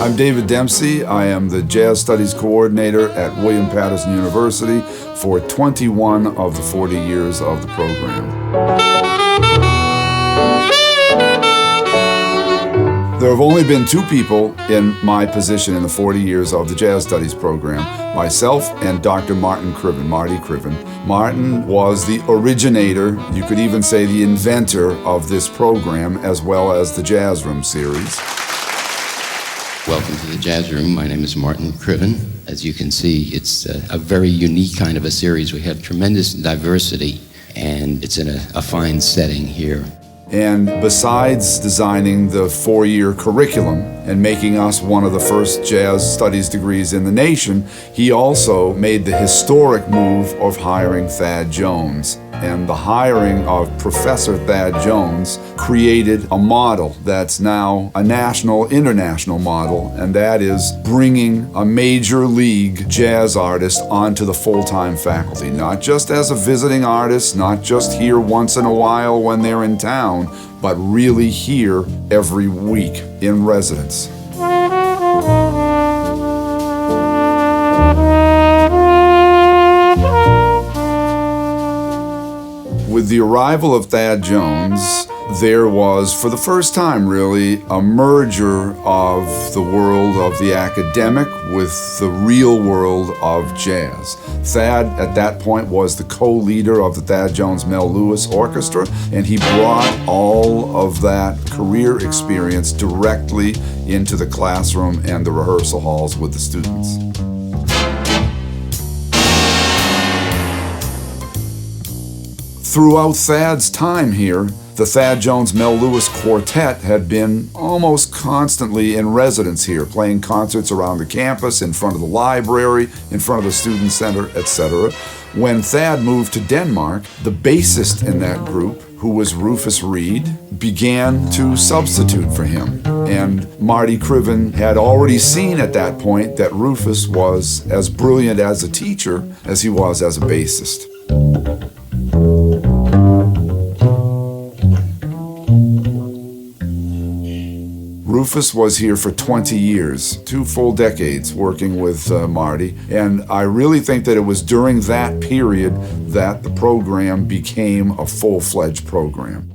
I'm David Dempsey. I am the Jazz Studies Coordinator at William Paterson University for 21 of the 40 years of the program. There have only been two people in my position in the 40 years of the Jazz Studies program, myself and Dr. Martin Krivin, Marty Krivin. Martin was the originator, you could even say the inventor of this program, as well as the Jazz Room series. Welcome to the Jazz Room. My name is Martin Krivin. As you can see, it's a very unique kind of a series. We have tremendous diversity, and it's in a fine setting here. And besides designing the 4-year curriculum and making us one of the first jazz studies degrees in the nation, he also made the historic move of hiring Thad Jones. And the hiring of Professor Thad Jones created a model that's now a national, international model, and that is bringing a major league jazz artist onto the full-time faculty, not just as a visiting artist, not just here once in a while when they're in town, but really here every week in residence. With the arrival of Thad Jones, there was, for the first time really, a merger of the world of the academic with the real world of jazz. Thad, at that point, was the co-leader of the Thad Jones-Mel Lewis Orchestra, and he brought all of that career experience directly into the classroom and the rehearsal halls with the students. Throughout Thad's time here, the Thad Jones-Mel Lewis Quartet had been almost constantly in residence here, playing concerts around the campus, in front of the library, in front of the student center, etc. When Thad moved to Denmark, the bassist in that group, who was Rufus Reid, began to substitute for him. And Marty Krivin had already seen at that point that Rufus was as brilliant as a teacher as he was as a bassist. Rufus was here for 20 years, 2 full decades working with Marty, and I really think that it was during that period that the program became a full-fledged program.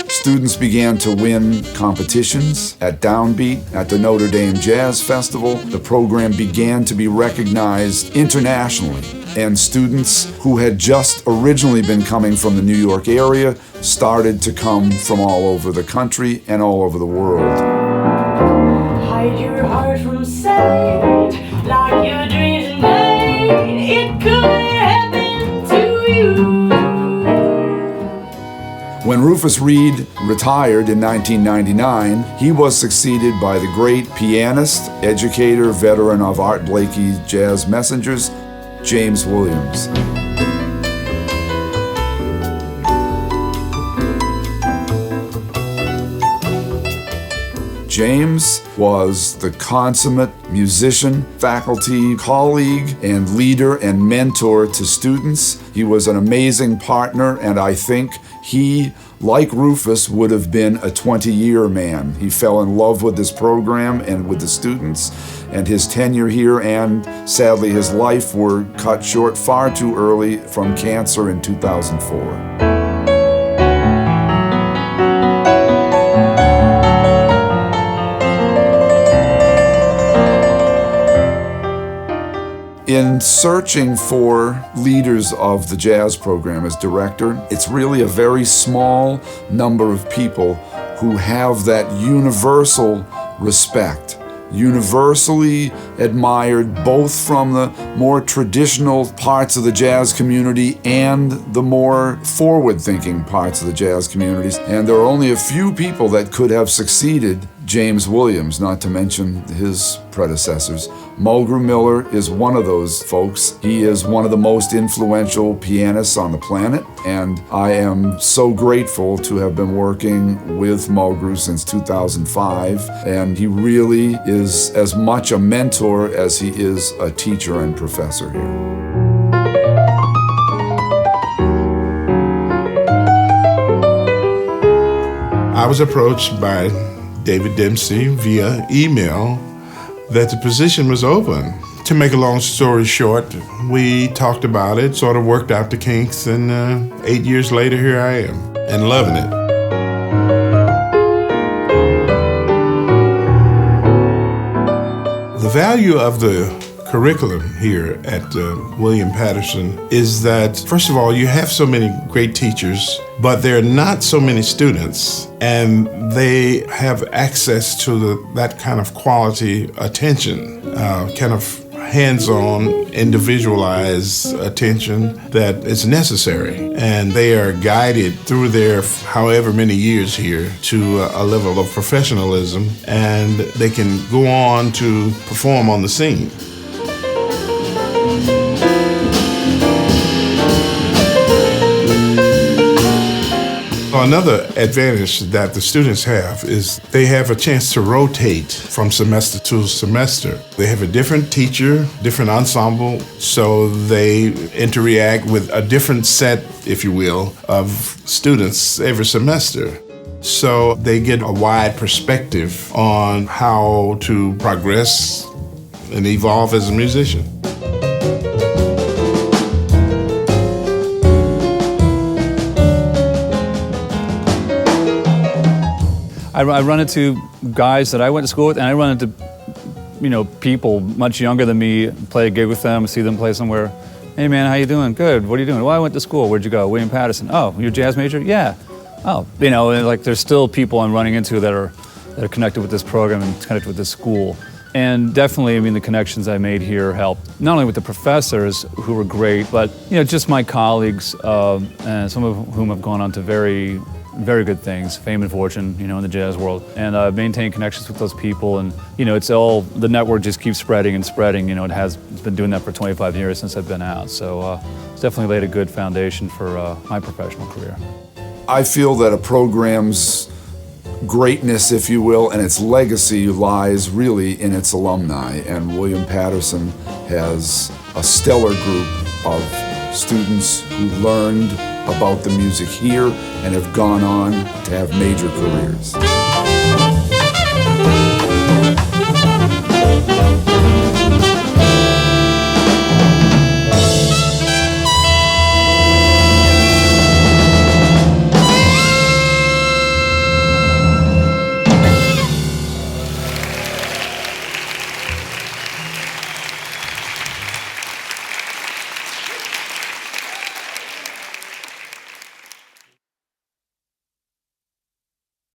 Students began to win competitions at Downbeat, at the Notre Dame Jazz Festival. The program began to be recognized internationally, and students who had just originally been coming from the New York area started to come from all over the country and all over the world. Hide your heart from sight, like your dreams tonight. It could happen to you. When Rufus Reid retired in 1999, he was succeeded by the great pianist, educator, veteran of Art Blakey's Jazz Messengers, James Williams. James was the consummate musician, faculty, colleague, and leader and mentor to students. He was an amazing partner, and I think he, like Rufus, would have been a 20-year man. He fell in love with this program and with the students, and his tenure here and, sadly, his life were cut short far too early from cancer in 2004. In searching for leaders of the jazz program as director, it's really a very small number of people who have that universal respect, universally admired both from the more traditional parts of the jazz community and the more forward-thinking parts of the jazz communities. And there are only a few people that could have succeeded James Williams, not to mention his predecessors. Mulgrew Miller is one of those folks. He is one of the most influential pianists on the planet, and I am so grateful to have been working with Mulgrew since 2005, and he really is as much a mentor as he is a teacher and professor here. I was approached by David Dempsey via email that the position was open. To make a long story short, we talked about it, sort of worked out the kinks, and 8 years later, here I am, and loving it. The value of the curriculum here at William Paterson is that, first of all, you have so many great teachers, but there are not so many students, and they have access to that kind of quality attention, kind of hands-on, individualized attention that is necessary. And they are guided through their however many years here to a level of professionalism, and they can go on to perform on the scene. Another advantage that the students have is they have a chance to rotate from semester to semester. They have a different teacher, different ensemble, so they interact with a different set, if you will, of students every semester. So they get a wide perspective on how to progress and evolve as a musician. I run into guys that I went to school with, and I run into, people much younger than me, play a gig with them, see them play somewhere. Hey man, how you doing? Good. What are you doing? Well, I went to school. Where'd you go? William Paterson. Oh, you're a jazz major? Yeah. Oh, and like there's still people I'm running into that are connected with this program and connected with this school. And definitely, the connections I made here helped, not only with the professors, who were great, but, just my colleagues, and some of whom have gone on to very, very good things, fame and fortune, in the jazz world. And I've maintained connections with those people, and, the network just keeps spreading and spreading. It's been doing that for 25 years since I've been out. So it's definitely laid a good foundation for my professional career. I feel that a program's greatness, if you will, and its legacy lies really in its alumni, and William Paterson has a stellar group of students who learned about the music here and have gone on to have major careers.